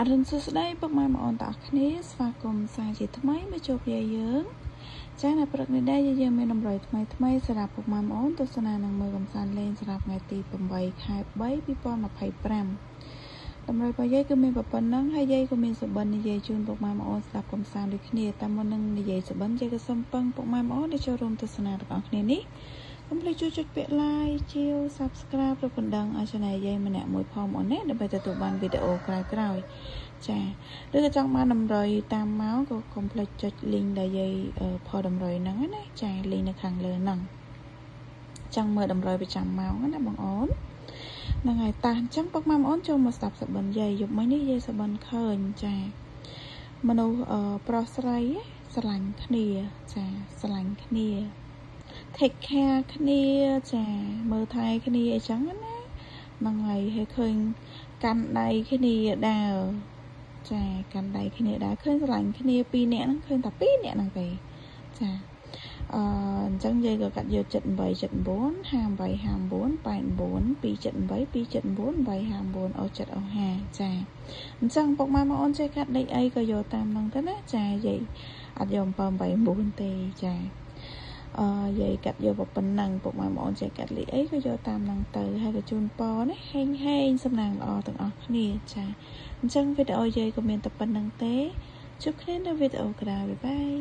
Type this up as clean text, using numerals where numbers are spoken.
អរុនសួស្តីពុកម៉ែបងប្អូនទាំងអស់គ្នាស្វាគមន៍សាជាថ្មីមកជួបយាយយើងចា៎នៅព្រឹកនេះដែរយើងមានតម្រុយថ្មីសម្រាប់ពុកម៉ែបងប្អូនទស្សនានឹងមើលកំសាន្តលេងសម្រាប់ថ្ងៃទី8 ខែ 3 2025តម្រុយរបស់យាយគឺមានប៉ុណ្ណឹងហើយយាយក៏មានសុបិននិយាយជូនពុកម៉ែបងប្អូនស្ដាប់កំសាន្តដូចគ្នាតែមុននឹងនិយាយសុបិនយាយក៏សូមពឹងពុកម៉ែបងប្អូនដែលចូលរួមទស្សនាទាំងអស់គ្នានេះកុំភ្លេចជួយចុចពាក្យ like ជាវ subscribe ឬបណ្ដឹងឲ្យ channel យាយម្នាក់មួយផងបងប្អូនណាដើម្បីទទួលបានវីដេអូក្រោយៗចាឬក៏ចង់បានតម្រុយតាមមកក៏កុំភ្លេចចុច link ដែលយាយផតម្រុយហ្នឹងណាចា link នៅខាងលើហ្នឹងចង់មើលតម្រុយប្រចាំម៉ោងណាបងប្អូនហ្នឹងហើយតាអញ្ចឹងពុកម៉ែបងប្អូនចូលមកស្ដាប់សុបិនយាយយប់មិញនេះយាយសុបិនឃើញចាមនុស្សប្រុសស្រីស្រឡាញ់គ្នាចាស្រឡាញ់គ្នា take care គ្នាចាមើលថែគ្នាអីចឹងណាហ្នឹងហើយឲ្យឃើញកាន់ដៃគ្នាដើរចាកាន់ដៃគ្នាដើរឃើញស្រឡាញ់គ្នា2នាក់ហ្នឹងឃើញតែ2នាក់ហ្នឹងទេចាអញ្ចឹងយាយក៏កាត់យក78 79 58 59 89 278 279 859អូចិត្តអូហាចាអញ្ចឹងពុកម៉ែបងប្អូនចេះកាត់លេខអីក៏យកតាមហ្នឹងទៅណាចាយាយអត់យក789ទេចាយាយកាត់យកប៉ុណ្ណឹងពុកម៉ែបងប្អូនចេះកាត់លេខអីក៏យកតាមហ្នឹងទៅហើយក៏ជូនពរណាហេងសំណាងល្អទាំងអស់គ្នាចាអញ្ចឹងវីដេអូយាយក៏មានតែប៉ុណ្្នឹងទេជួបគ្នានៅវីដេអូក្រោយបាយ